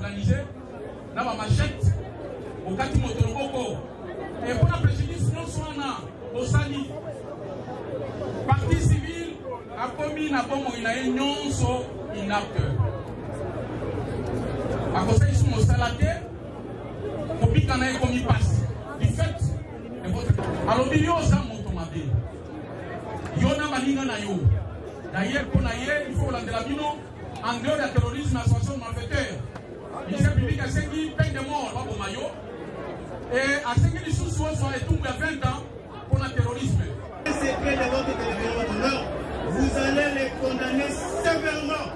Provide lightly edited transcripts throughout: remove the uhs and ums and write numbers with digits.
organisé na ba machette au kati motoroboko et pour la préjudice non soana au sali partie civile a commis na bomo ina nyonso inapte a conseil sur mon salade pour qu'on ait commis passe du fait de votre alors bio ça mon tomate yona malinga na yo d'ailleurs pour naie il faut la de la bino en dehors du terrorisme association de malfaiteurs il s'est public à ce qui peine de mort au maillot et à ce qui les sous soit tout à 20 ans pour le terrorisme. C'est que les votes de vous allez les condamner sévèrement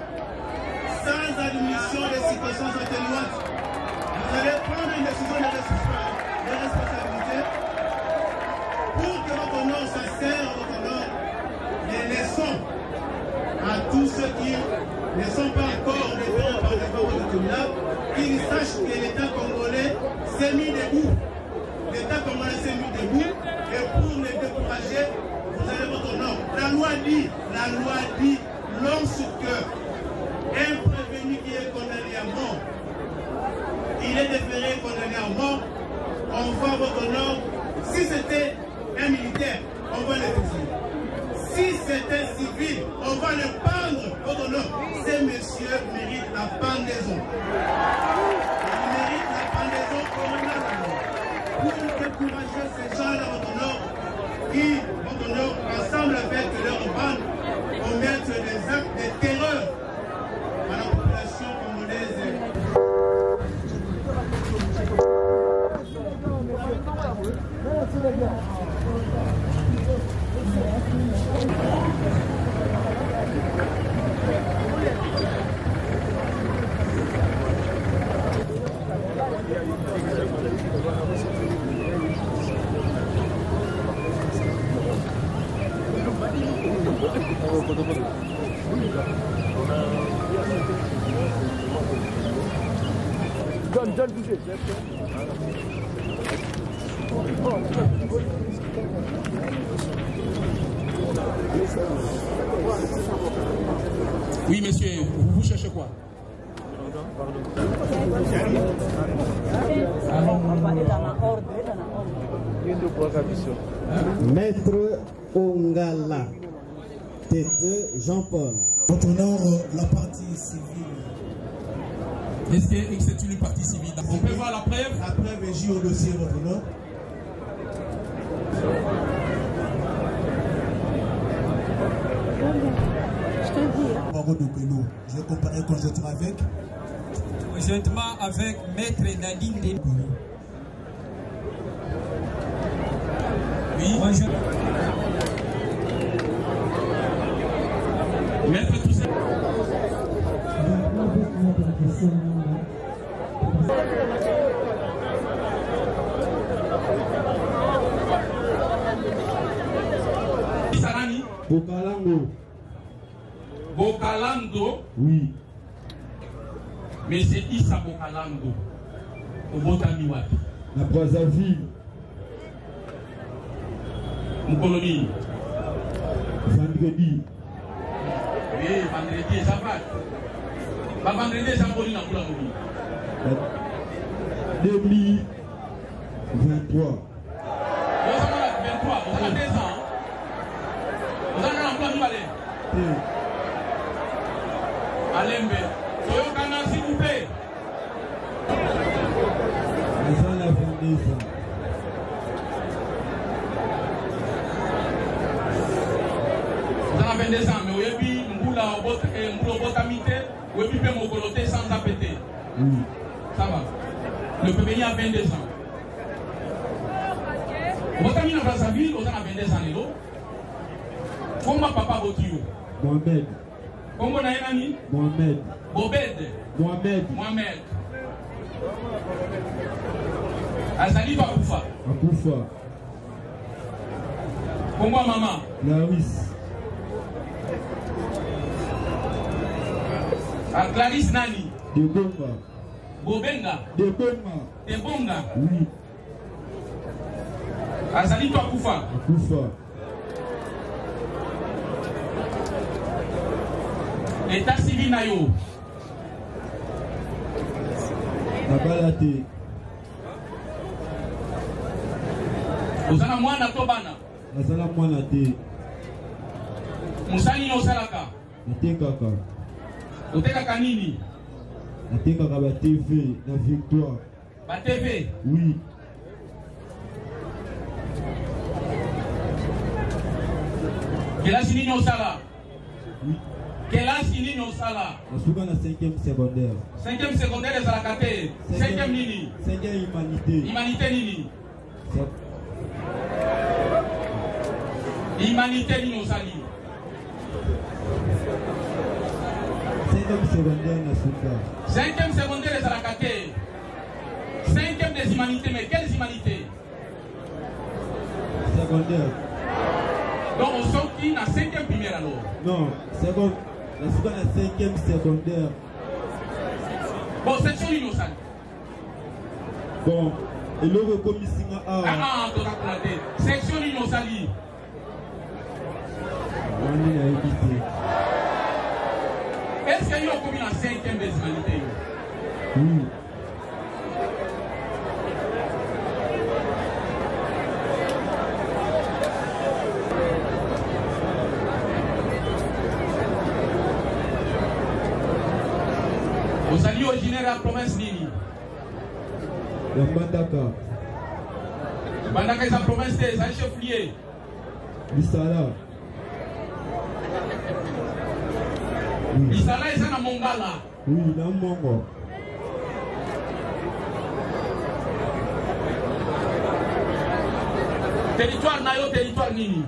sans admission des situations atténuantes. Vous allez prendre une décision de responsabilité pour que votre honneur s'insère à votre honneur des leçons à tous ceux qui ne sont pas encore déférés par les votes de tribunal, qu'ils sachent que l'État congolais s'est mis debout. L'État congolais s'est mis debout et pour les décourager, vous avez votre honneur. La loi dit, lorsque un prévenu qui est condamné à mort, il est déféré condamné à mort, on voit votre honneur. Si c'était un militaire, on va le déférer. Si c'était civil, on va le pendre. Votre honneur, ces messieurs méritent la pendaison. Ils méritent la pendaison pour décourager ces gens-là, votre honneur, qui, votre honneur, ensemble avec leur bande, commettent des actes de terreur à la population congolaise. John, bougez. Oui, monsieur, vous cherchez quoi? Maître Ongala, T2 Jean-Paul. Votre honneur, la partie civile. Est-ce que c'est une partie civile? On peut voir la preuve? La preuve est au dossier, votre honneur. Je comparais conjointement avec. Conjointement avec Maître Nadine Dé. Oui. Bonjour. Maître tout ça. Sarani. Bokalando. Bokalando. Oui. Mais c'est Issa Bokalando. Au Botami Wapi. La Brazzaville. Mkoloni. Vendredi. Oui, vendredi, ça va. Vendredi, ça va na kula mobi. 2023. Vous avez 23, vous avez 2 ans. Vous avez un plan de balai. Alembe. Soyo Kana, s'il vous plaît. Nous allons la 22 ans. Vous avez 22 ans, mais vous avez vu Mboula Botamite, vous avez vu Mokoloté sans apéter. Oui. Ça va. Le PBI a 22 ans. Vous avez vu dans Brazzaville, vous avez 22 ans. Comment papa Botio? Mohamed. Comment on a un ami? Mohamed. Bobed. Mohamed. Mohamed. Azali Bakoufa. Akoufa. Comment maman? Laris. Clarisse Nani. Debonga. Bobenga. Debonga. Debonga. Oui. Azali Bakoufa. Akoufa. État civil Nayo. Nabalate. Ozana mwana to bana. Nazala mwana te. Musani no salaka. Natekaka. Otekaka nini? Natekaka ba TV na Victoire. Ba TV? Oui. Kelasi nini osala? Oui. Kelasi nini osala? Nasuka na 5e secondaire. 5e secondaire ezalaka te. 5e nini? 5e humanité. Humanité nini? Humanité nini osali? 5e secondaire nasuka. 5e secondaire ezalaka te. 5e des humanités, mais quelles humanités? Secondaire. Donc on sort qui na 5e primaire alors? Non, seconde. Nasuka na 5e secondaire. Bon, section nini osali? Bon, et le recommissionnaire a. Ah, tu as planté. Section nini osali? On a évité. Est-ce qu'il y a combien de 5e des humanités? Oui. Vous allez originaire de la province Nini? La Bandaka. Bandaka est la province des chef-lieu. Lisala. Oui. Lisala est dans Mongala. Oui, dans Mongo. Territoire Nayo, territoire Nini?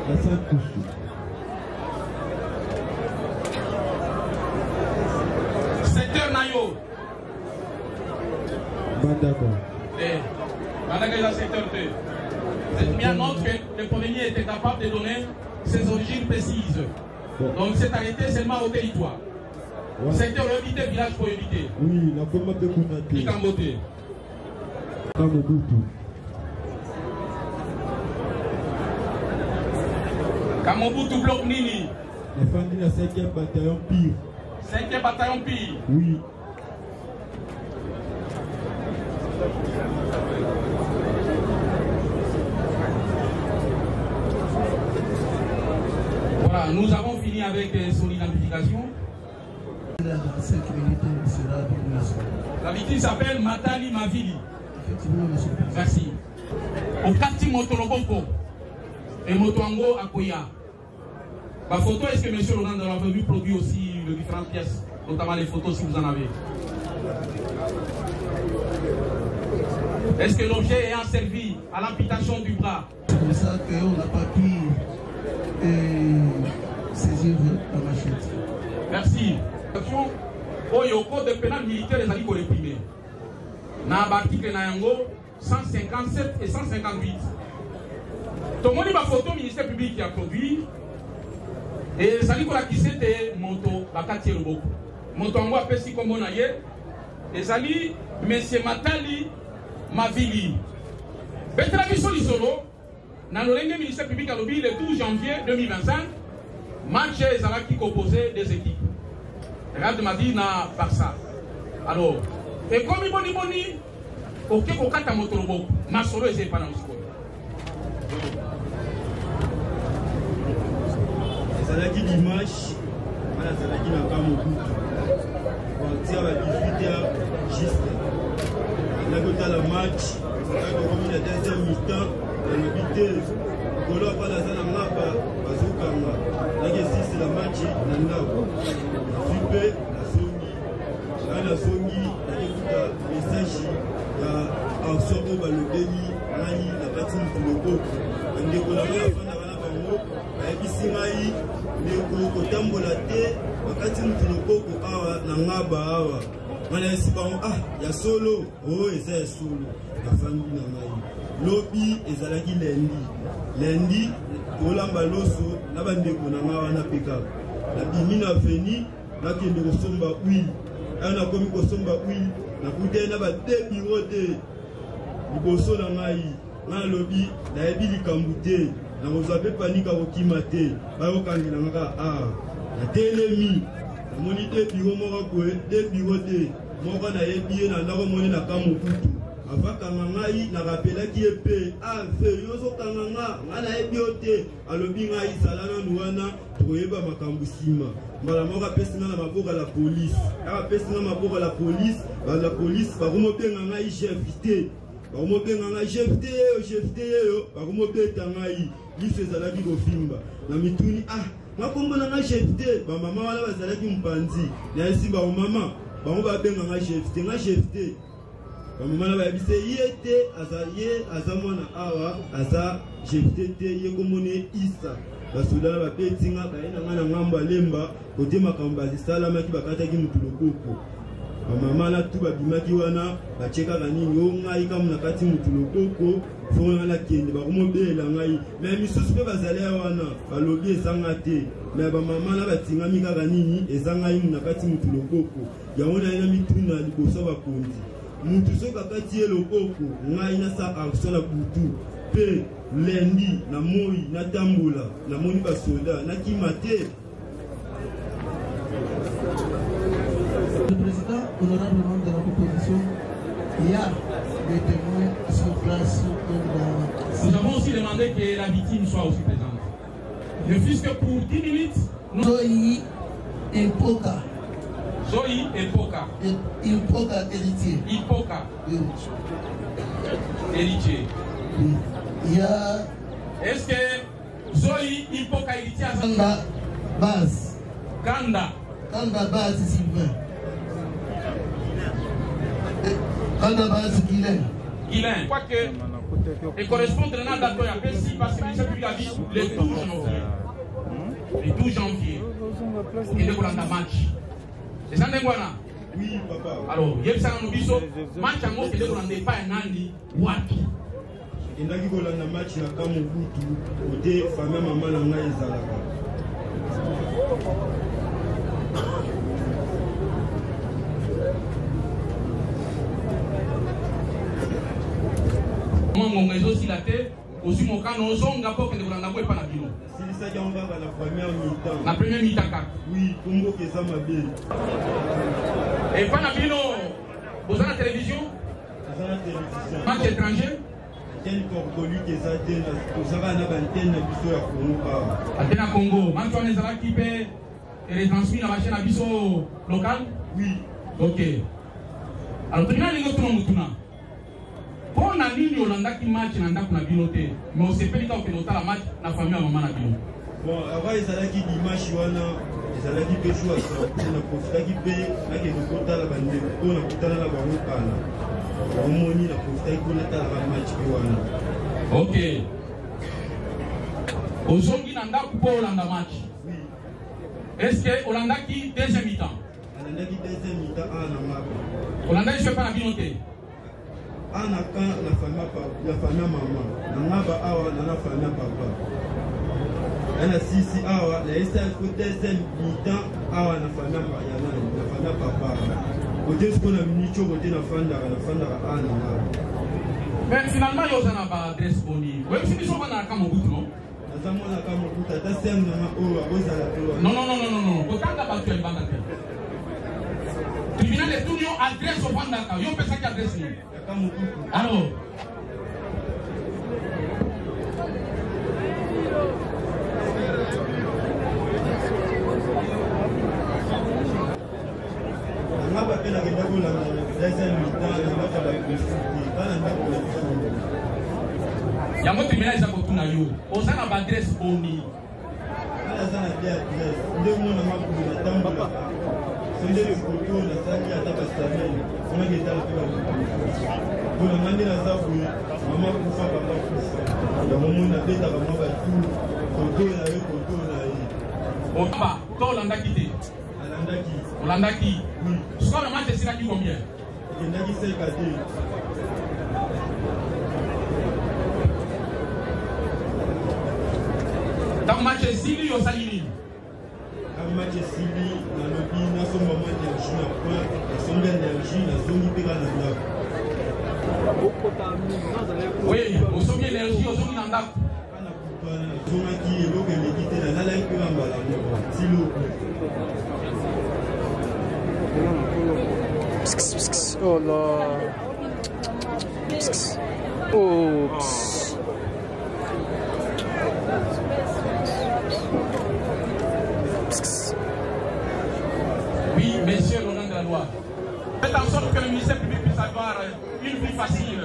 La Sainte-Couchou. Secteur Nayo. Bandaka. Bandaka est dans secteur 2. C'est bien note que le premier était capable de donner ses origines précises. Donc c'est arrêté seulement au territoire. Ouais. Secteur évité, village pour éviter. Oui, la commande de Kounaté. Ikambote. Kamobutu. Kamobutu bloc Nini. La famille de la 5e bataillon Pire. 5e bataillon Pire. Oui. Voilà, nous avons fini avec son identification. La victime s'appelle Matali Mavili. Merci. Au quartier Motoloboko et Motoango Akoya. Ma photo, est-ce que M. Laurent de la Revue produit aussi de différentes pièces, notamment les photos si vous en avez? Est-ce que l'objet ayant servi à l'amputation du bras? C'est pour ça qu'on n'a pas pu saisir la machette. Merci. Au code pénal militaire, les alliés pour réprimer. Dans l'article 157 et 158. Tout le monde a photo ministère public qui a produit. Et les alliés qui c'était Monto, Bakati Loboko. Monto Ango a pesi comme on a eu. Les alliés, M. Matali Mavili. Betra Bissoli-Solo, dans le ministère public à Lobby le 12 janvier 2025, match qui composait des équipes. Regarde m'a dit na Barça. Alors, et comme il boni, ok, au kata motorobo, ma solo est pas dans le sport. Zalaki dimanche, voilà Zalaki na Kamobutu. On tire à 18h juste. On a goûté le match, on a commis la deuxième mi-temps, on a goûté. Golo pas la zone en Napa, Bazukanga. La question c'est le match en Napa. Super, la Songi. La Songi, la Kekuta, les Sachi, la Absorbo Balodeni, Nani, la Patine Fuloko. On décolle la fin de la Bango, la Episingaï, les Kotambola Té, la Patine Fuloko, la Naba Awa. On a dit, il y a solo, oh, et c'est solo. La famille n'a Lobi et Zalaki Lendi, Olamba Loso, la bande de Konanga, na Peka. La bimina veni, la qui est de Somba Will. Elle a commis Somba Will, la bouteille n'a pas de bureaux de Liboso Nangaï, na Lobi, la Ebili Kambouté, la Mosabe Panika Okimate, Bayokangi Nanga, la Télémi, la monité bureau Morakoué, des bureaux de moko na yebi na ndako moni na kamukutu avakanga ngai na rapelaki ye mpe ave yozokanga nga na yebi yo te alobi ngai zala nanu wana tokoyeba makambo nsima mbala moko apesi nga na maboko la polise akapesi nga maboko la polise bala polise bakomobenga ngai chef te bakomobenga ngai chef te yeyo bakomobeta ngai liso ezalaki kofimba na mituni makombo na ngai chef te bamama wana bazalaki mpanzi na esi baomama bango babenga ngai chef te bamama na bayebise ye te aza mwana awa aza chef te ye komoni isa basoda na bapetinga baye na ngai na ngambo alemba kote makambo bazisalamaki bakataki mutu loboko bamama na tu babimaki wana bachekaka nini o ngai kamu na kati mutu loboko fona na kende bakomobela ngai me misusu mpe bazali wana balobi ezanga te me bamama na batingami kaka nini eza ngai na kati mutu loboko yango naye na mituna liboso bakonzi mutu soki akati ye loboko ngai nasa action na butu mpe lendi na moi natambola namoni basoda nakima te. Le président, honorable membre de la proposition, il y a des témoins sur place. Nous avons aussi demandé que la victime soit aussi présente. Ne fût-ce que pour 10 minutes. Zoï Ipoka. Zoï Ipoka. Ipoka héritier. Ipoka. Oui. Héritier. Oui. Il y a. Est-ce que Zoï Ipoka héritier a Kanda Baz. Kanda Baz Sylvain. Kanda Baz Guilain. Je crois que les correspondants de la date de parce que le public a dit le 12 janvier. Le 12 janvier. Il est pour la match. C'est ça, Ndengwana? Oui, papa. Alors, il y a ça dans le match à moi qui est pour la pas un andi. Wapi? Il y a un match na Kamubutu. Côté famille maman na ngai ezalaka. Mon réseau si la tête aussi mon canon zonga pour que ne vous n'en pas la bino. C'est ça qui on va la première mi-temps. La première mi-temps. Oui, Congo que ça m'a bien. Et pas la bino. Vous avez la télévision? Vous avez la télévision. Match étranger? Quel corpolu que ça donne? Vous avez une antenne à biso ya Congo. Antenne à Congo. Maintenant les Arabes qui paient et les transmis la machine à biso local? Oui. Ok. Alors tu n'as pas tout le monde. Pour la ligne, on a qui match dans la bibliothèque, mais on sait pas quand on a la match la famille à maman la bibliothèque. Bon, avant ils allaient qui dimanche wana, ils allaient qui peut jouer à ça, on a profité qui paye, là qui nous compte la bande, on a compté la bande kana. On moni la profité qui nous compte la match wana. Ok. Aujourd'hui, on a pour Hollanda match. Oui. Est-ce que Hollanda qui deuxième mi-temps? Hollanda qui deuxième mi-temps a na map. Hollanda ne fait pas la bibliothèque. Ana quand la famille maman, nangaba awa na famille papa. Ana sisi awa la esa côté deuxième mi-temps awa na famille yana na famille papa. Côté ce qu'on a mis côté na fanda ana. Mais finalement il y a pas adresse boni. Ouais, si nous sommes na Kamobutu non? Nazamona Kamobutu ta sem na o abozala to. Non. Kotanga ba tu embanga te. Tribunal de Tunio adresse au Vandaka. Yo pesa qui adresse ni. Alors, yango tribunal eza kotuna yo oza na baadresse boni Olandaki. Score le match est combien? Dans match Sili au Salini. Dans match Sili, dans le pays, nous sommes moment d'énergie, nous sommes d'énergie, nous sommes d'énergie. Oui, nous sommes d'énergie, nous sommes d'énergie. Oh là. Oh. Oui, messieurs, au nom de la loi. Faites en sorte que le ministère public puisse avoir une vie facile.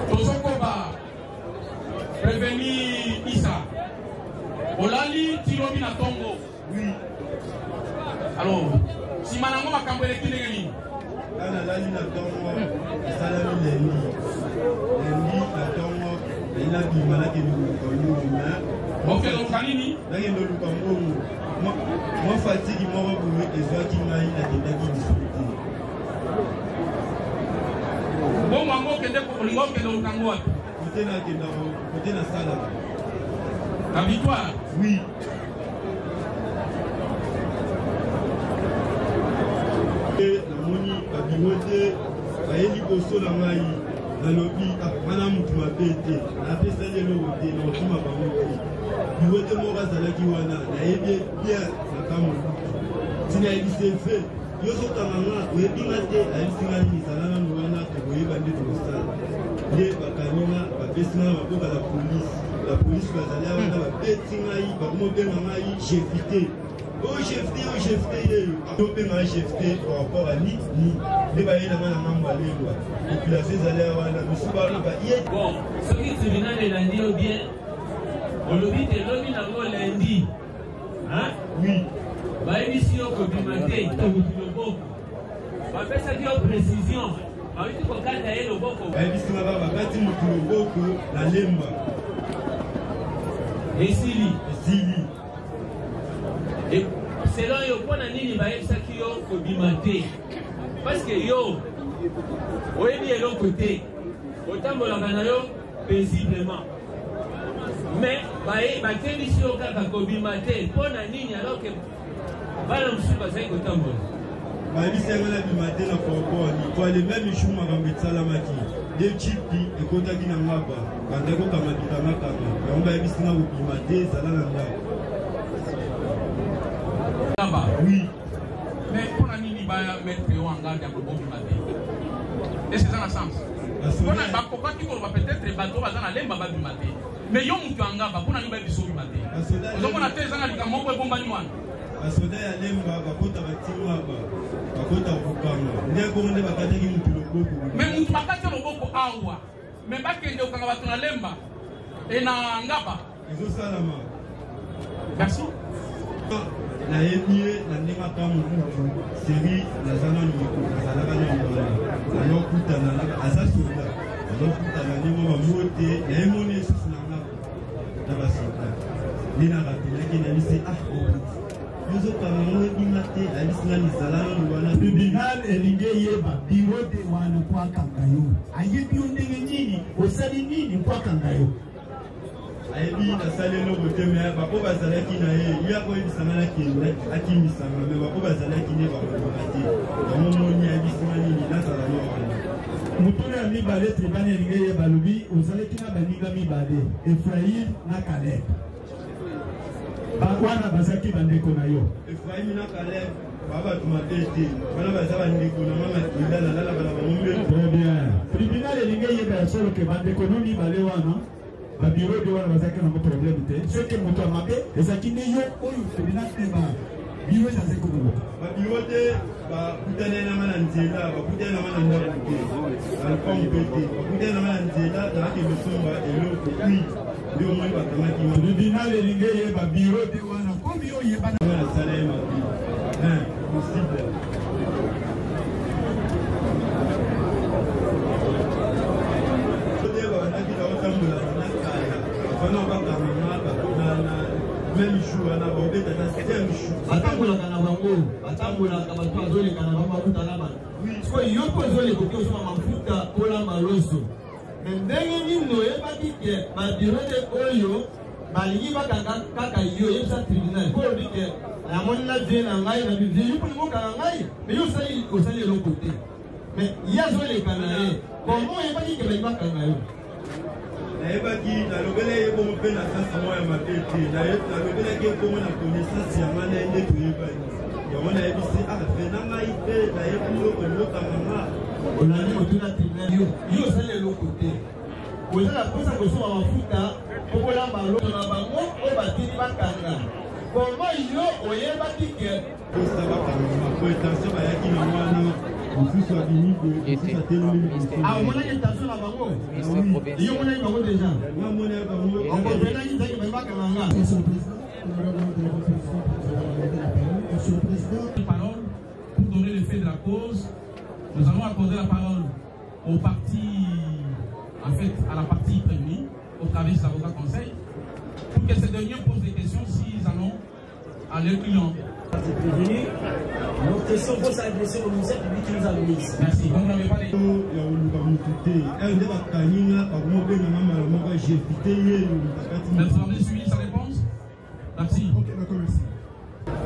Tozokoba, prévenir Issa. Olali Tirobi na Tongo. Oui. Alors, si Manango Makambo est qui Kana lali na Tongo, salami lendi. Lendi na Tongo, ina bimala ke ni ko ok, donc Kanini. Moi fatigue moi pour les gens qui m'ont discuté. Bon mango que de Kolingo que de Kango. Côté na sala. La victoire. Oui. Et la moni a biwote, a yeli boso na ngai. Nalobi mana mutu mabete na pesa lelo wote na otuma bango te wote moka zalaki wana na yebi bien na kamo tina yebise fe yoso kamanga oyebi nga te ayebisi nga nini zalana no wana tokoyeba nde tokosala nde bakanina bapesi nga maboka la polisi bazali wana babeti ngai bakomobenga ngai jefite jefte ye akobenga jefte par rapport à ni nde bayela nga na ngambo alelwa population ezali wana misu baloba ye bon soki tribunal elandi yo bien olobi te elobi nango lundi oui bayebisi yo kobima te tobuki loboko bapesaki yo précision bawiti kokata ye loboko bayebisi nga kaka bakati motu loboko na lemba esili selon yo mpona nini bayebisaki yo kobima te parce que yo oyebi eloko te otambolaka na yo paisiblement mais bakendisi yo kaka kobima te mpona nini alors que bana mosusu bazali kotambola bayebisi yango na bima te na poroponi to alema mishu makambo esalamaki nde chipi ekotaki na ngaba bandeko kamakitanakama yango bayebisi nga kobima te ezala na ndako. Oui. Mais pour la nini va mettre en garde à propos du matin. Et c'est ça le sens. Pour la bakoka qui va peut-être les bateaux dans la lemba du matin. Mais yo mutu angaba pour la nini va biso du matin. Donc on a tes ans à l'kamoko et bomba nuan. Basoda ya lemba bakota batima bakota kokanga. Nde ko nde bakataki mutu loboko. Mais mutu bakati loboko awa. Mais bakende okanga batu na lemba et na ngaba. Ezo salama. Merci. Na yebie na ndenge kama mutu seri na zana nuko nazalaka na mbona alokutana na azasoda alokutana ndenge mamote na yemone susu na ngako na basoda nina rapelaki na bise yozo kama mwebi mate alisina nizalana nuwana tribunal elinge yeba biro de wana kwa kangayo ayebi ndenge nini osali nini kwa kangayo ayebi nasali eloko te me bako bazalaki na ye ye akoyebisanga na kende akimisanga me bako bazalaki nde bakoyoka te yango moni ayebisanga nini nazala no wana mutulu ya mibale tribunal elinge yeba lobi ozalaki na baninga mibale Efraim na Caleb wana bazalaki bandeko na yo Efraim na Caleb babato mabe te wana baza bandeko na mama kila nalalaka na bango mbe très bien tribunal elinge yeba ya solo ke bandeko no mibale wana babiro de wana bazaki na problème te soki moto amabe ezalaki nde yo oyo tribunal te biro ezazaki koboka babiro te bakutani nanga na nzela bakutani nanga na ndako te balpon mpe te bakutani nanga na nzela talaki losomba eloko ui nde omoni bakamaki tribunal elingi eyeba biro te wana komi oyebana nasala ye mabe possible batambolaka na bango batambolaka bato azoleka na bango bakuta na bana soki yo mpo ezoleka oki ozoma mafuta kolamba loso me ndenge nini oyebaki ke babirode oyo balingi bakanga kaka yo yebisa tribunal po olobi ke namoni na vie na ngai na bivie yo mpolingi okanga ngai me yo osali eloko te me ye azoleka na ye komo oyebaki ke balingi bakanga yo nayebaki nalobela ye bomo mpe na sasa mwa ya mabe te nalobelaki ye bomo na connaissance yanga na ye nde toyebani yango nayebisi fe na ngai mpe nayebi eloko elokanganga olandi kotuna tribunal yo osali eloko te ozala mposa kosoma mafuta okolamba loto na bango oyo batini bakanga komo yo oyebaki ke posa bakanganga po etension bayaki na wana mosusu abimiko mosusu atelemi omonaki etension na bango yo monaki bango deja ngamona bango okopenaki zaki bayi bakanganga parole pour donner le fait de la cause. Nous allons accorder la parole au parti, en fait, à la partie prévenue, au travers des avocats conseils, pour que ces derniers posent des questions s'ils en ont à leurs clients. Nos questions vont s'adresser au ministère public qui nous a donné ici. Merci. Donc, vous n'avez pas les... Maître Lamé suit sa réponse. Merci. Ok, d'accord, merci.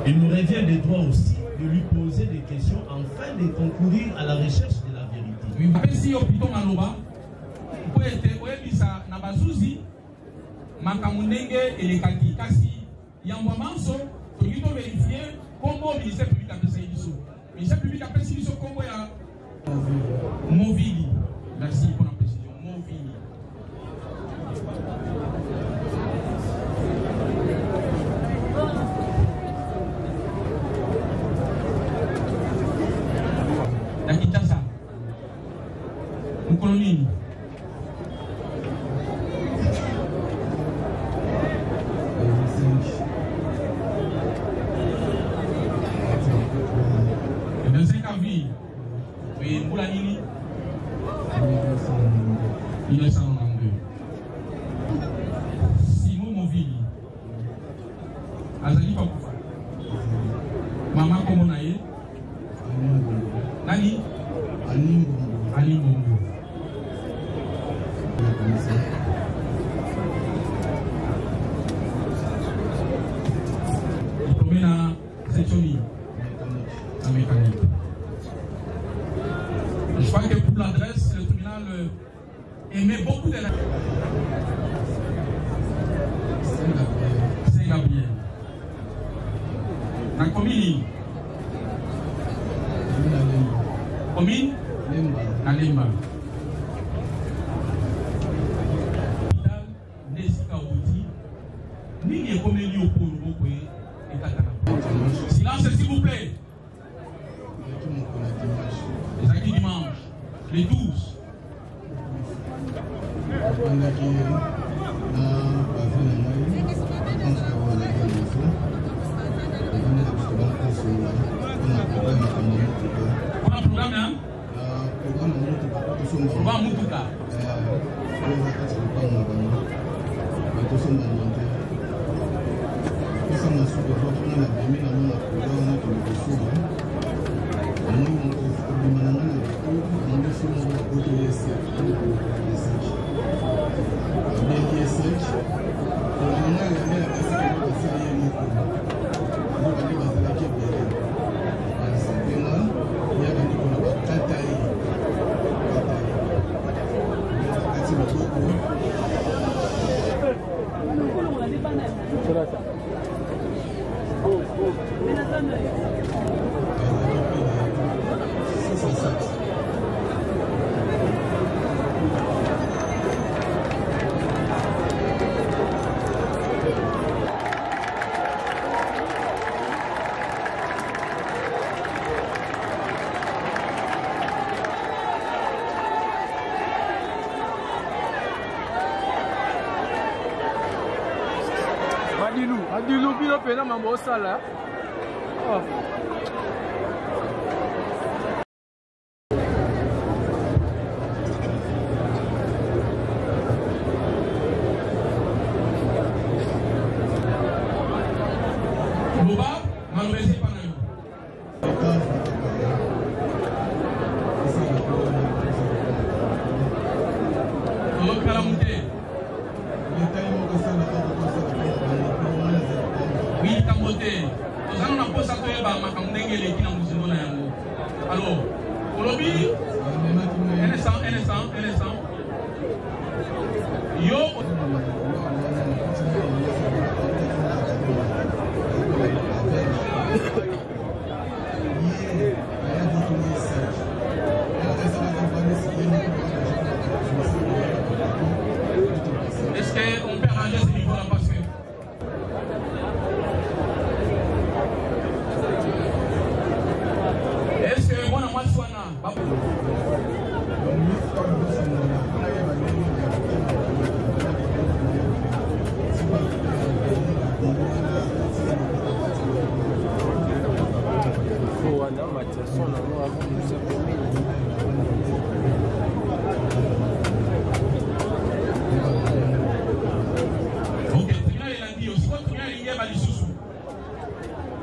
Il nous revient de droit aussi de lui poser des questions afin de concourir à la recherche de la vérité. Oui, si au piton maloba, pour être oebisa na bazuzi, makamundenge et les kaki kasi yambwa manso, to yito vérifier comment le ministère public a fait ça. Le ministère public a fait ça comment ya Movili. Merci pour la précision. Movili. Nakitasa mkolonini le 25 avril pour nini 1992 Simon Movili azali pakufa mama komo na ye nani Ali Bongo. Diplômé dans la section en mécanique. Je crois que pour l'adresse, le tribunal aimait beaucoup de la... Saint-Gabriel. La commune. Commune Nalemba. Silence s'il vous plaît. Les acquis dimanche, les 12. On a un programme, hein? On va à Moutouka. Adilu bino pena mambo osala. Oh. Loba, malobezi panayo. Kalamunte. Oui, Kambote. Nous allons la poser à toi, Makamdenge, les qui n'ont pas de alors, au lobby, un instant. Yo. Est-ce qu'on peut arranger ce niveau-là parce que est-ce que moi, moi, soit là?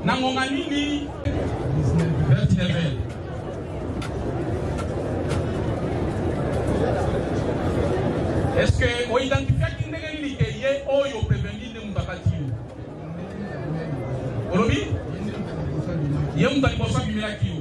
Nangonganini Vertinevel. Est-ce que on identifie qui n'est pas lié au prévenir de Moutakati? Olobi? Il y a un talibosha qui m'a dit.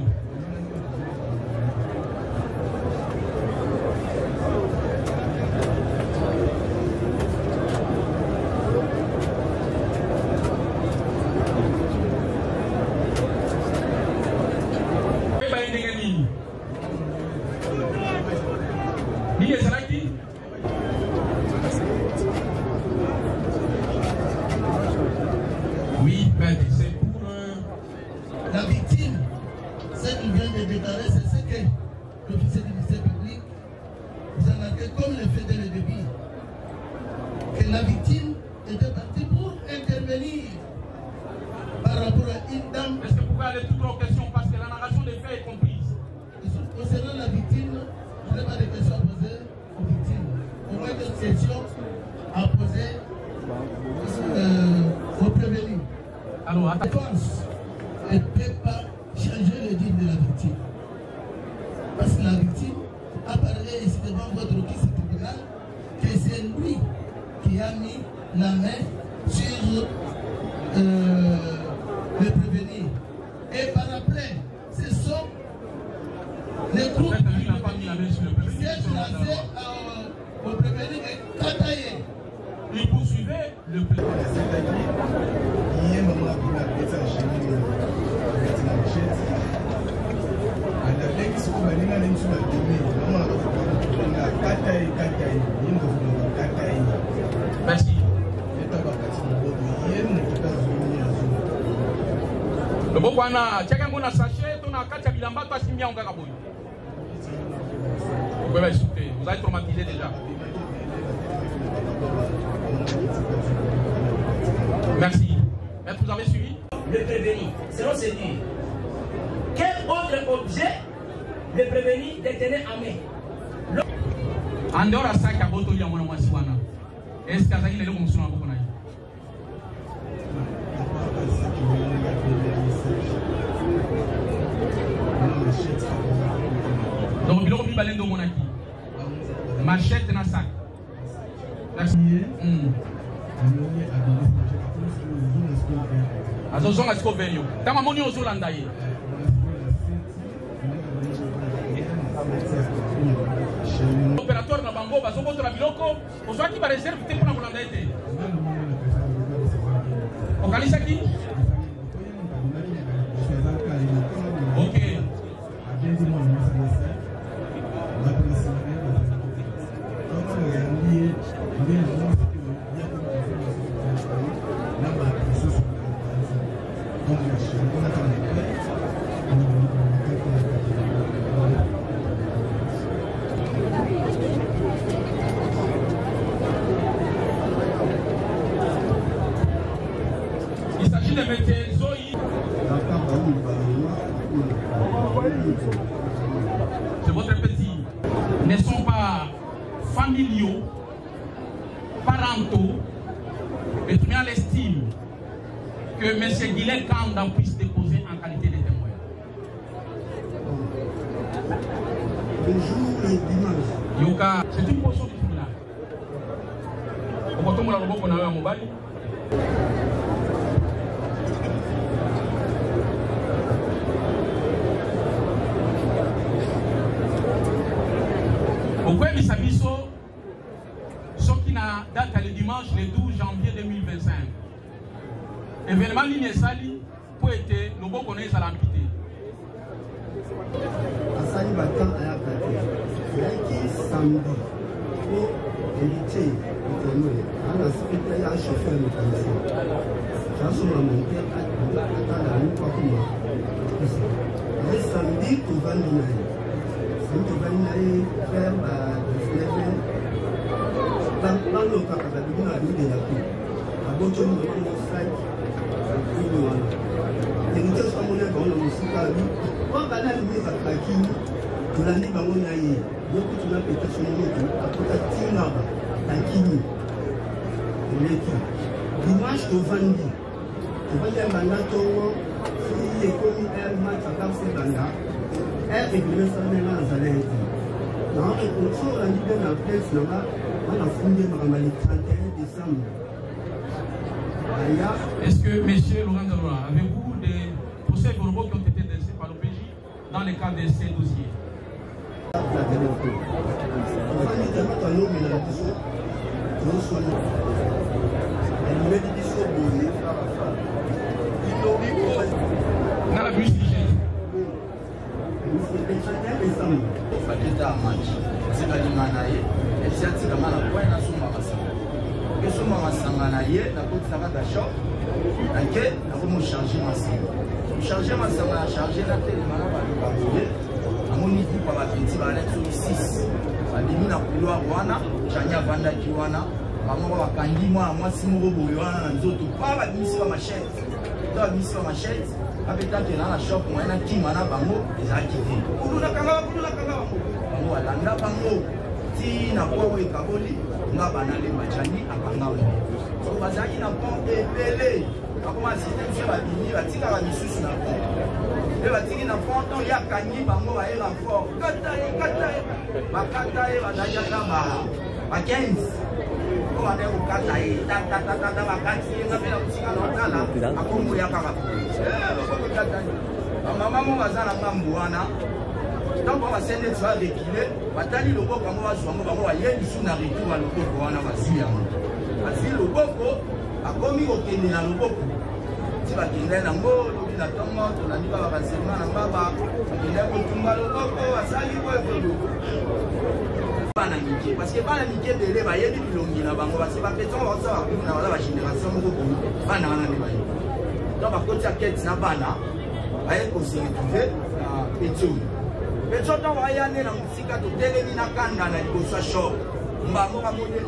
Oui, c'est pour la victime. Ce qu'il vient de déclarer, c'est ce que l'officier du ministère public vous a marqué comme le fait dès le début. Que la victime était partie pour intervenir par rapport à une dame. Est-ce que vous pouvez aller toutes aux questions parce que la narration des faits est comprise? Concernant la victime, je n'ai pas de questions à poser aux victimes. Au moins des questions à poser aux prévenus. Alors, la défense ne peut pas changer le dire de la victime. Parce que la victime a parlé ici devant votre office tribunal que c'est lui qui a mis la main sur le prévenu. Et par après, ce sont les groupes qui s'est placé au prévenu et Kataye. Il poursuivait le prévenu. Merci. Le beau bwana, chacun a sachet, on a 4 bilamba, toi si bien on gagne. Vous pouvez m'écouter, vous êtes traumatisé déjà. Merci. Maître, vous avez suivi? Le prévenu, selon ce dit, quel autre objet le prévenu détenait en main? En dehors de ça, il y a beaucoup de gens. Est-ce que vous avez beaucoup de gens? Donc, il y a des gens qui machette dans le sac. Merci. Attention à ce qu'on veut. Quand on est aux Hollandais. L'opérateur n'a pas de baso contre la biloko. On soit qui va réserver pour la Hollandais. On calise qui? Ok. Il s'agit de mettre Zoï. C'est votre petit. Ne sont pas familiaux, parentaux, et tout le monde estime que M. Guillet Kanda puisse déposer en qualité de témoin. Le jour et dimanche. Yoka, c'est une portion du tribunal. Au bâton, on a le robot qu'on a eu à Mobali. Pourquoi il s'habille dimanche le 12 janvier 2025. Événement ligne Sali pour être le beau connaître à l'amputé. Asali Batan à la Kate. Qui samedi pour héritier de Témoé. On a spécial à chauffeur mécanicien. J'ai sur la montée à la nuit pour moi. Le samedi, tu vas nous aller. Samedi, tu vas nous aller faire dans le cas de la vie de la vie. À Bochon, nous avons un site. Héritier sur mon école, on a aussi parlé. On va aller à Kine. Tu l'as dit, on a eu. Donc, tu l'as pété sur mon école. À côté de Tina, à Kine. Dimanche au vendredi. Tu vas dire, maintenant, si l'économie est match à Cap Sebanda, elle est venue s'en aller dans Zalé. Dans une autre, on a dit que la presse, on a fondé le 31 décembre. Est-ce que, messieurs Laurent Gallois, avez-vous des procès verbaux qui ont été dressés par l'OPJ dans le cadre de ces dossiers? Dans la bus kesoma masanga na ye nakotisaka dashop nake nakomocharge masanga charge masanga na charge na telemana baboye amoni kupa bapeti baleti 6 babimi na couloir wana jani avandaki wana bango bakangi mwana mwasi moko boye wana na nzoto pa babimisi ba machete to babimisi ba machete apetake na shop mwana na kima na bango ezalaki te kulunakanga bango balanda bango ti na kwa ekaboli nga banale machani akangamo so bazaki na pont ebele akoma système sur babini batikaka misusu na pont mpe batiki na pont to yakangi bango baye renfort bakata ye badajaka ba 15 po bade kokata ye tatatata bakati ye nga mpe na kotika na otala akomboya kaka lokokokatani bamama mo baza na ngambu wana ntango basende ti barekile batali loboko yango bazwa yango bango baye lisu na retour ya loboko wana bazwi yango bazwi loboko akomi kokende na loboko ti bakende nango lobi na ntongo tolandi kaka baserma na ngaba bakende kotumba loboko basali boekolo bana mike parce que bana mike ebele bayebi bilongi na bango parce que bapetongo bakosala bakulu na baza bagénération moko boye bana wana nde baye donc bakoti ya kete na bana baye koseretrouve na petioli petio ntango ayane na mosika totelemi na kanda na liboso ya shop mbango bamoni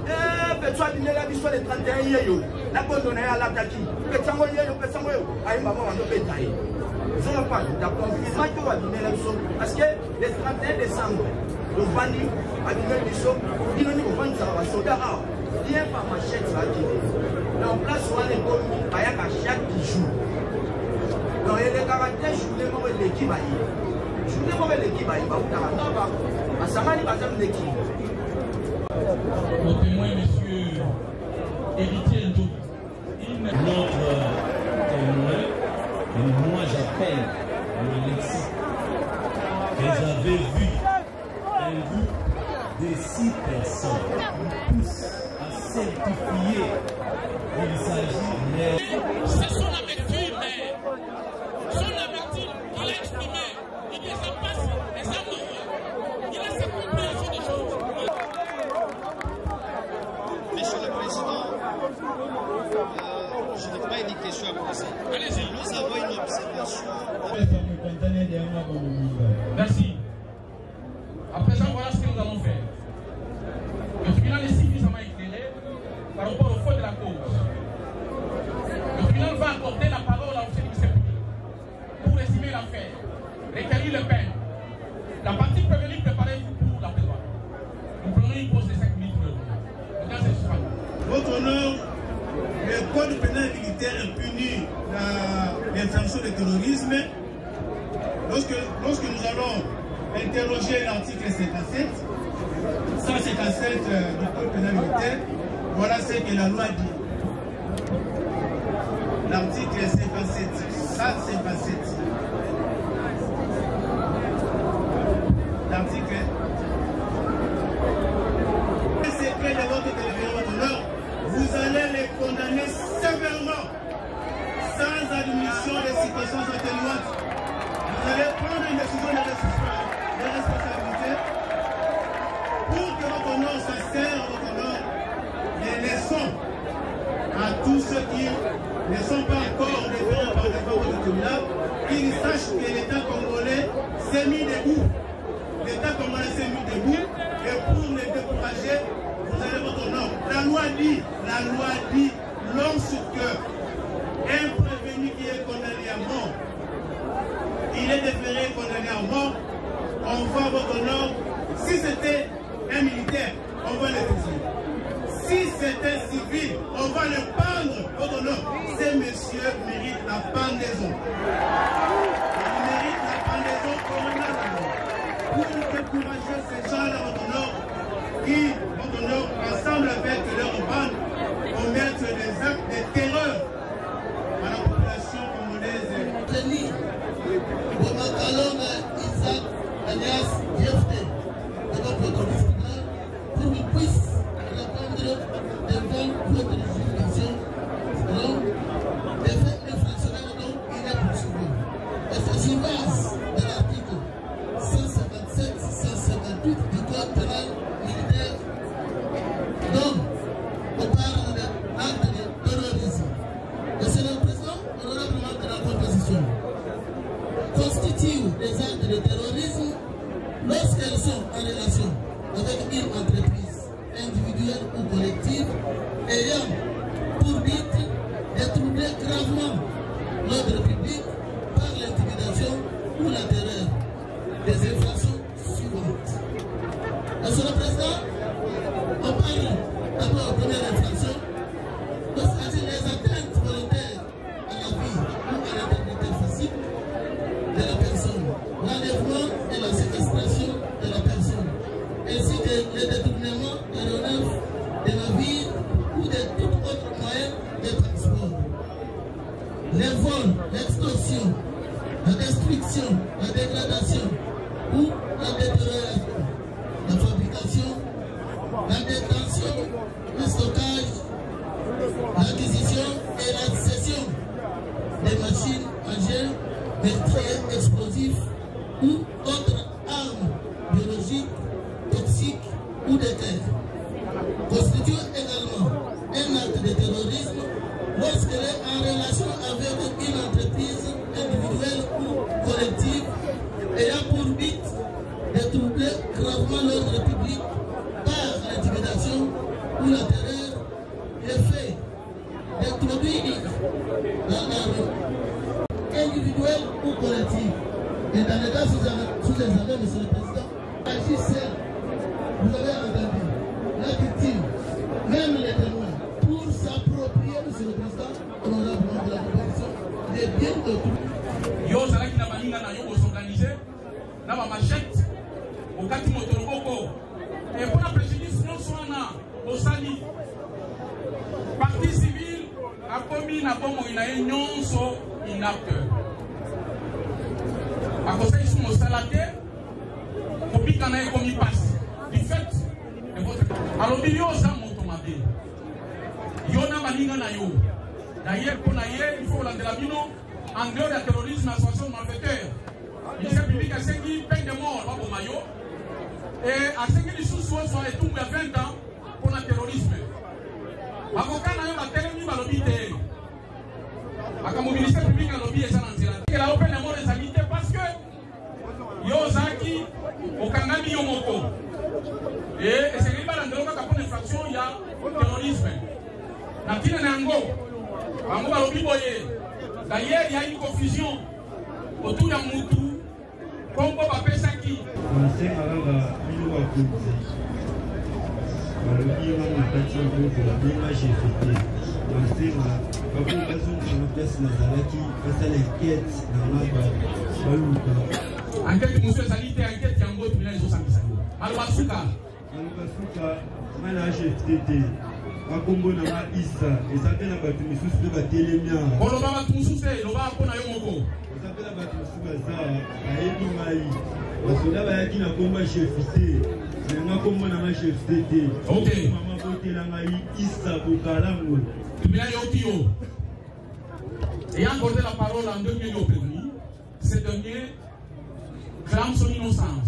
petio abimela biso le 31 yeyo na bondo na ye alataki petango yeyo ayimbango bandobeta ye ezonga pas da confirma to babimela biso parce que le 31 décembre lovandi abimeli biso bino ni bovandisaka basoda awa bien par machete bakende donc place wana ekomi bayaka chaque jour donc elekaka te journée moko eleki baye journée moko eleki baye bautaka naba basangani baza mleki Au témoin, monsieur héritier Ndo. Notre témoin, et moi j'appelle le lexique, vous avez vu un groupe de 6 personnes qui poussent à certifier qu'il s'agit C'est son amertume, son amertume qu'il a exprimé. Il les a passés, les a morts. Il a cette compréhension des choses. Monsieur le Président, je n'ai pas une question à poser. Allez-y. Nous avons une observation. Merci. À présent, voilà ce que nous allons faire. Le tribunal est suffisamment éclairé par rapport au fond de la cause. Le tribunal va accorder la parole à l'officier du ministère public pour résumer l'affaire, requérir le peine. La partie prévenue, préparez-vous pour la plaidoirie. Nous prenons une pause de 5 minutes pour le tribunal. Le temps c'est suspendu. Votre honneur, le code pénal militaire impunit l'infraction de terrorisme. Lorsque nous allons interroger l'article 57, 157 du code pénal militaire, voilà ce que la loi dit. L'article 57, 157. L'article. Le secret de votre téléphone, votre honneur, vous allez condamner sévèrement, sans admission des circonstances atténuantes. Vous allez prendre une décision de responsabilité pour que votre honneur s'insère, votre honneur, les leçons à tous ceux qui ne sont pas encore déférés par les travaux du tribunal, qu'ils sachent que l'État congolais s'est mis debout. L'État congolais s'est mis debout, et pour les décourager, vous avez votre honneur. La loi dit, lorsque un prévenu qui est condamné à mort, il est déféré condamné à mort, on va votre honneur. Si c'était un militaire, on va le fusil. Si c'est un civil, on va le pendre. Votre honneur, ces messieurs méritent la pendaison. Ils méritent la pendaison pour décourager ces gens-là, votre honneur, qui, votre honneur, ensemble avec leur bande, commettent des actes de terreur à la population congolaise. Isaac alias Jefte, de votre tribunal, pour qu'il puisse répondre devant votre juridiction selon les faits infractionnels dont il est poursuivi. Et c'est sur base de l'article 157-158 du Code pénal militaire dont on parle d'acte de terrorisme. Et c'est le président honorablement de la composition constituent des actes de terrorisme lorsqu'elles sont en relation avec une entreprise individuelle ou collective ayant pour but de troubler gravement l'ordre public par l'intimidation ou la terreur. Des infractions suivantes. Monsieur le Président, on parle d'abord de première infraction, lorsqu'il les atteintes volontaires à la vie ou à l'intégrité physique de la personne, l'enlèvement et la séquestration de la personne, ainsi que le détournement erroné de navires ou de tout autre moyen de transport. Les vols, l'extorsion, la destruction, la dégradation ou la détérioration, la fabrication, la détention, le stockage, l'acquisition et la cession des machines, engins, meurtriers, explosifs ou autres armes biologiques, toxiques ou de guerre. Constitue également un acte de terrorisme lorsqu'elle est en relation avec une entreprise individuelle ou collective ayant pour but de troubler gravement l'ordre public par l'intimidation ou la terreur, l'effet d'introduire dans la rue individuelle ou collective. Et dans le cas sous examen, monsieur le Président, agissez, vous avez entendu, la victime, même les témoins, pour s'approprier, monsieur le Président, honorablement de la proposition, des biens de tout. Yo zalaki na baninga na yo s'organiser na ba machette au kati motoroboko et pour la préjudice non soana au sali partie civile a commis na bomo ina nyonso inapte a conseil sur mon salade pour piquer na commis passe du fait de votre alors yo za moto mabe yo na baninga na yo d'ailleurs pour na il faut la de la bino en dehors du terrorisme, association de malfaiteurs. Le ministère public a 5 peine de mort au Mayo. Et à 5 sous soit tout il y a 20 ans pour le terrorisme. Avocat n'a pas tellement de l'obité. Le ministère public a lobby et ça n'en sera. Il a open la mort des habités parce que Yozaki, au Kangami Yomoko. Et c'est pas dans le cas pour l'infraction, il y a terrorisme. Natina Nango, Bango Balobi Boye. D'ailleurs, il y a une confusion autour d'un moutou. Comme Boba Pesaki. Conseil Maranga, Milo Akouti. Balobi Mama Tati Ngoko, Bima Chefete. Conseil Maranga, Bakou Bazou Kanopes Nazalaki, face à l'enquête dans ma Balouka. Enquête, monsieur Salite, enquête Yango, tu l'as dit au Sambisako. Malwasuka. Malwasuka, Mana Chefete. Makombo na ma isa ezapela batu misusu pe batelemia bolo baba tumsuse loba pona yo moko ezapela batu misusu baza ayebi ngai basoda bayaki na komba chefite Ok. Ayant accordé la parole à un demi au prévenu, ce dernier clame son innocence.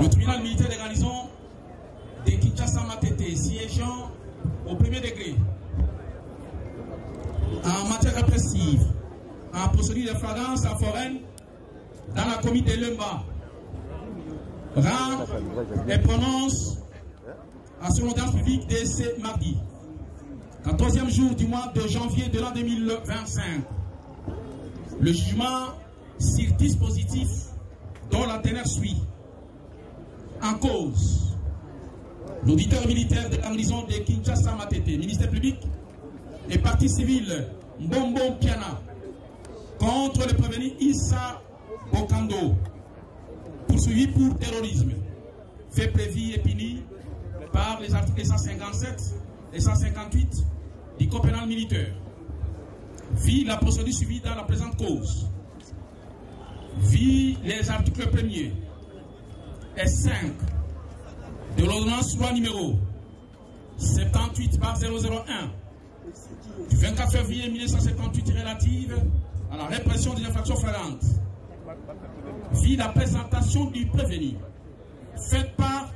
Le tribunal militaire de garnison de Kinshasa-Matete siégeant au premier degré en matière répressive, en procédure de flagrance à foraine dans la commune de Lemba, rend et prononce à son audience publique de ce mardi, 14e jour du mois de janvier de l'an 2025, le jugement sur dispositif dont la teneur suit. En cause, l'auditeur militaire de la garnison de Kinshasa-Matete, ministère public et partie civile Mbombo Piana contre le prévenu Issa Bokando, poursuivi pour terrorisme, fait prévu et puni par les articles 157 et 158 du Code pénal militaire, vit la procédure suivie dans la présente cause, vit les articles 1er et 5 de l'ordonnance loi numéro 78/001 du 24 février 1978 relative à la répression des infractions flagrantes, vit la présentation du prévenu faite par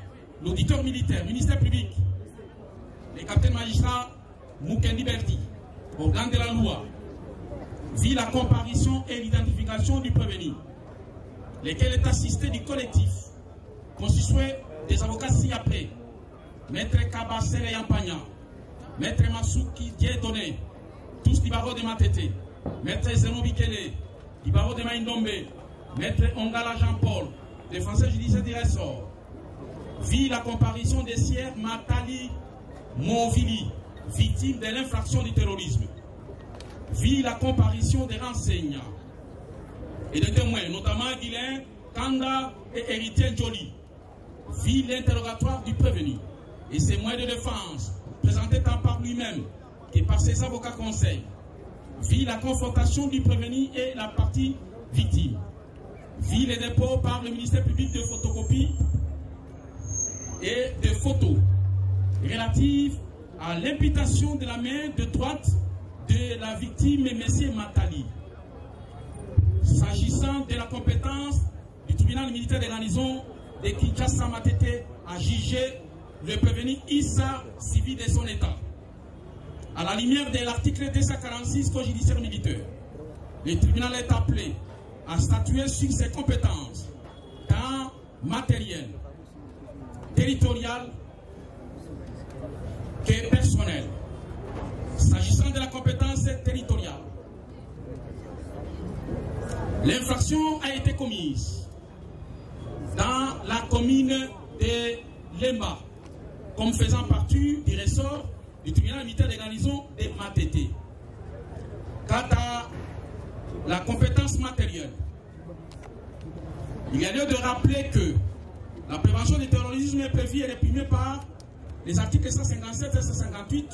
l'auditeur militaire, ministère public, le capitaine magistrat Mukendi Berti, organe de la loi, vit la comparution et l'identification du prévenu, lequel est assisté du collectif constitué des avocats ci-après, Maître Kabasele Yampagna, Maître Masuki Dieudonné, tous du barreau de Matete, Maître Zeno Bikele, du barreau de Maïndombe, Maître Ongala Jean-Paul, défenseur judiciaire du ressort, vit la comparution des sieurs Matali Movili, victime de l'infraction du terrorisme, vit la comparution des renseignants et des témoins, notamment Guilain, Kanda et Héritier Jolie, vit l'interrogatoire du prévenu et ses moyens de défense, présentés tant par lui-même que par ses avocats conseils, vit la confrontation du prévenu et la partie victime, vit les dépôts par le ministère public de photocopie et de photos relatives à l'imputation de la main de droite de la victime, M. Matali. S'agissant de la compétence du tribunal militaire de garnison de Kinshasa-Matete à juger le prévenu Issa civil de son état. À la lumière de l'article 246 Code judiciaire militaire, le tribunal est appelé à statuer sur ses compétences, tant matérielles, territoriales que personnelles. S'agissant de la compétence territoriale, l'infraction a été commise dans la commune de Lemba, comme faisant partie du ressort du tribunal militaire de garnison de Matete. Quant à la compétence matérielle, il y a lieu de rappeler que la prévention du terrorisme est prévue et réprimée par les articles 157 et 158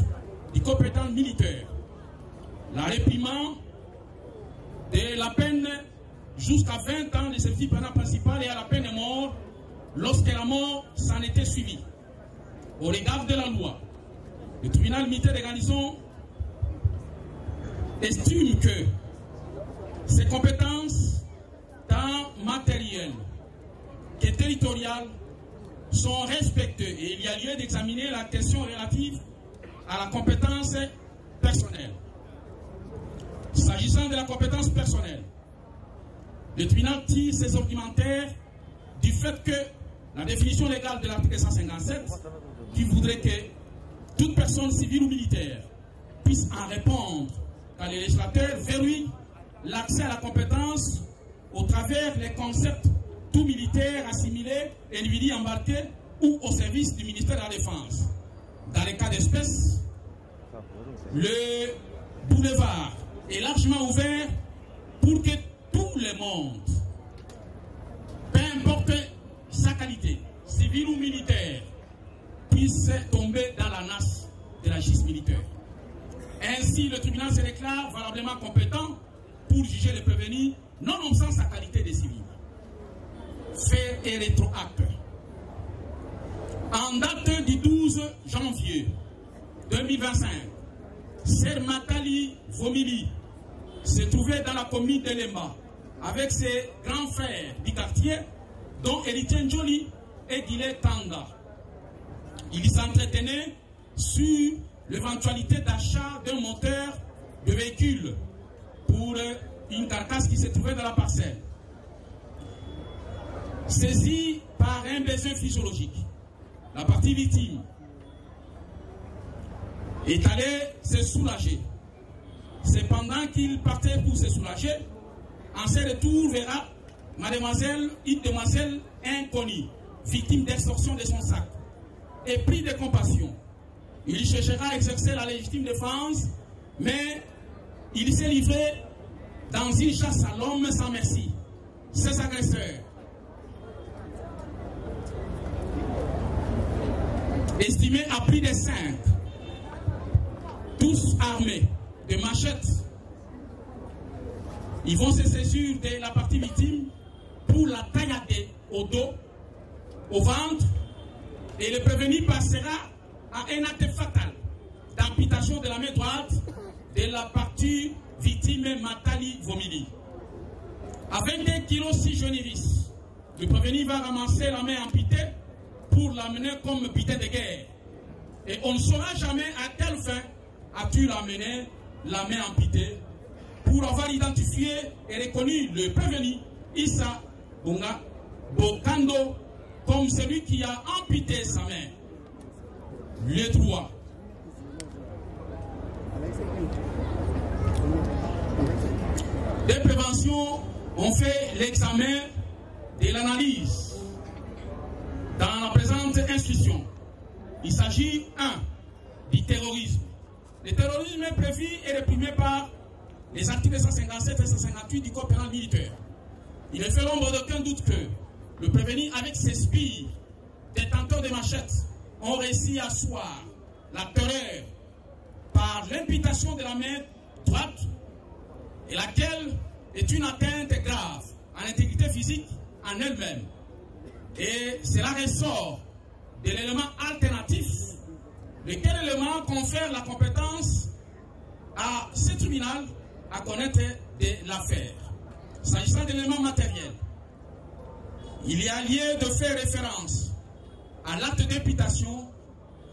du Code pénal militaire. La réprimande de la peine jusqu'à 20 ans de service pénal principal et à la peine de mort lorsque la mort s'en était suivie. Au regard de la loi, le tribunal militaire de garnison estime que ses compétences, tant matérielles que territoriales, sont respectées et il y a lieu d'examiner la question relative à la compétence personnelle. S'agissant de la compétence personnelle, le tribunal tire ses argumentaires du fait que la définition légale de l'article 157 qui voudrait que toute personne civile ou militaire puisse en répondre quand le législateur verrouille l'accès à la compétence au travers les concepts tout militaire assimilé, individu embarqué ou au service du ministère de la Défense. Dans les cas d'espèce, le boulevard est largement ouvert pour que tout le monde, peu importe sa qualité, civile ou militaire, puisse tomber dans la nasse de la justice militaire. Ainsi, le tribunal se déclare valablement compétent pour juger le prévenu, nonobstant sa qualité de civil. Fait et rétroacte. En date du 12 janvier 2025, Ser Matali Vomili se trouvait dans la commune de Lemba avec ses grands frères du quartier, dont Héritier Njoli et Guillet Tanga. Il s'entretenait sur l'éventualité d'achat d'un moteur de véhicule pour une carcasse qui se trouvait dans la parcelle. Saisi par un besoin physiologique, la partie victime est allée se soulager. Cependant qu'il partait pour se soulager, en ses retours verra une demoiselle inconnue, victime d'extorsion de son sac, et pris de compassion. Il cherchera à exercer la légitime défense, mais il s'est livré dans une chasse à l'homme sans merci. Ses agresseurs, estimés à plus de 5, tous armés de machettes, ils vont se saisir de la partie victime pour la taillader au dos, au ventre, et le prévenu passera à un acte fatal d'amputation de la main droite de la partie victime Matali Vomili. Avec des kilos 6 jeunevis, le prévenu va ramasser la main amputée pour l'amener comme butin de guerre. Et on ne saura jamais à quelle fin as-tu amené la main amputée pour avoir identifié et reconnu le prévenu Issa Bunga Bokando comme celui qui a amputé sa main. Lieu droit. Des préventions ont fait l'examen de l'analyse dans la présente instruction. Il s'agit 1. Du terrorisme. Le terrorisme est prévu et réprimé par les articles 157 et 158 du Code pénal militaire. Il ne fait l'ombre d'aucun doute que le prévenu, avec ses spies, détenteurs de machettes, ont réussi à asseoir la terreur par l'imputation de la main droite, et laquelle est une atteinte grave à l'intégrité physique en elle-même. Et cela ressort de l'élément alternatif, lequel élément confère la compétence à ce tribunal à connaître de l'affaire. S'agissant d'éléments matériels, il y a lieu de faire référence à l'acte d'imputation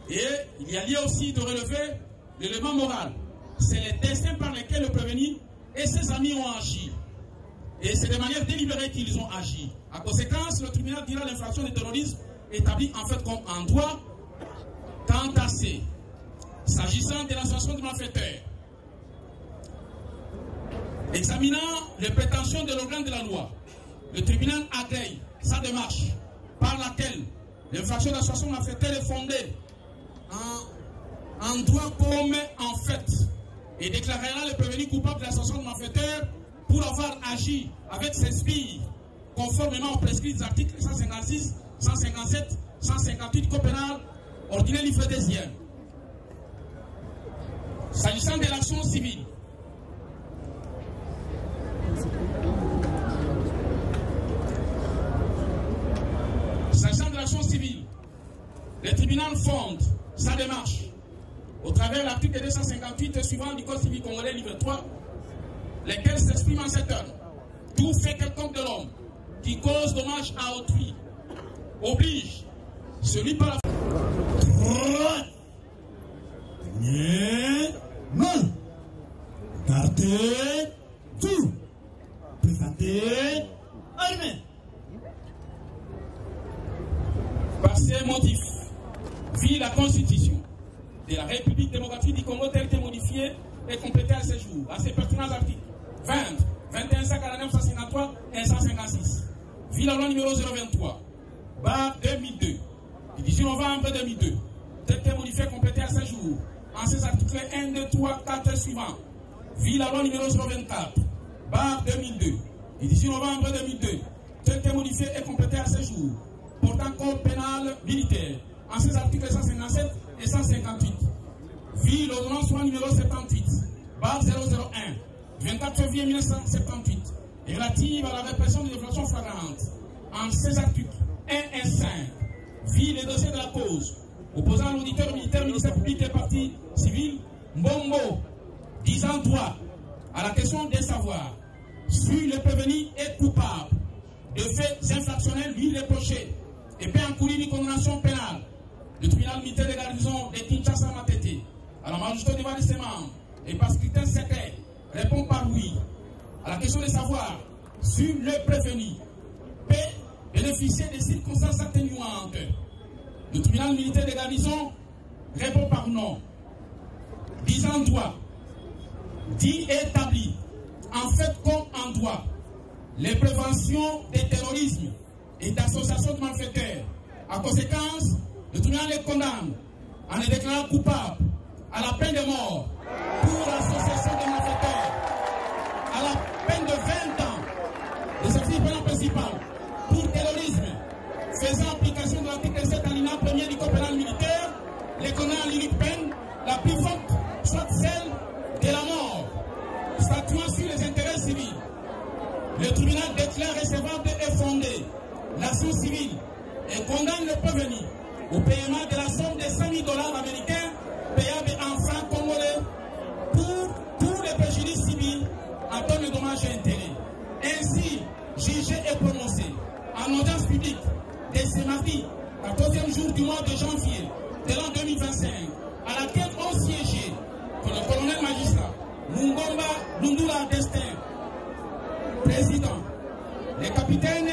et il y a lieu aussi de relever l'élément moral. C'est le destin par lequel le prévenu et ses amis ont agi. Et c'est de manière délibérée qu'ils ont agi. En conséquence, le tribunal dira l'infraction de terrorisme établie en fait comme un droit quant à C. S'agissant de l'association de malfaiteurs, examinant les prétentions de l'organe de la loi, le tribunal agrée sa démarche par laquelle l'infraction d'association de malfaiteurs est fondée en droit comme en fait et déclarera le prévenu coupable de l'association de malfaiteurs pour avoir agi avec ses spies conformément aux prescrits des articles 156, 157, 158 du Code pénal ordinaire livre 2e. S'agissant de l'action civile, le tribunal fonde sa démarche au travers de l'article 258 et suivant du Code civil congolais livre 3, lesquels s'expriment en ces termes. Tout fait quelconque de l'homme qui cause dommage à autrui oblige celui par la main, gardez tout, présentez armée. Par ces motifs, vit la Constitution de la République démocratique du Congo telle que modifiée et complétée à ce jour, à ses pertinents articles 20, 21, 149, 153 et 156. Vit la loi numéro 023, barre 2002, du 18 novembre 2002, telle que modifiée et complétée à ce jour, en ses articles 1, 2, 3, 4 suivants, vit la loi numéro 024, barre 2002, du 18 novembre 2002, tel que modifié et complété à ce jour, portant code pénal militaire, en ses articles 157 et 158, vit l'ordonnance loi numéro 78, barre 001, 24 février 1978, et relative à la répression des infractions flagrantes, en ses articles 1 et 5, vit les dossiers de la cause, opposant l'auditeur militaire, ministère public et parti civil, Mbombo, disant droit à la question des savoirs, sur le prévenu et coupable de faits infractionnels lui reprochés et peut encourir une condamnation pénale. Le tribunal militaire de garnison de Kinshasa Matete, à la majorité devant de ses membres et par scrutin secret, répond par oui à la question des savoirs sur le prévenu peut bénéficier des circonstances atténuantes. Le tribunal militaire de garnison répond par non, disant droit, dit et établi, en fait comme en droit, les préventions des terrorismes et d'associations de malfaiteurs. En conséquence, le tribunal les condamne en les déclarant coupables à la peine de mort pour association de malfaiteurs, à la peine de 20 ans de service pénal principal pour terrorisme, faisant application de l'article 7 alinéa 1er du code pénal militaire, les condamne à l'unique peine la plus forte, soit celle de la mort, statuant sur les intérêts civils. Le tribunal déclare recevable et fondé l'action civile et condamne le prévenu au paiement de la somme de 100 000 $ américains payable en francs congolais pour tous les préjudices civils en tant que dommages et intérêts. Ainsi, jugé et prononcé en audience publique de ce mardi, 14e jour du mois de janvier de l'an 2025, à laquelle ont siégé le colonel magistrat Mungomba Lundula Destin, président, les capitaines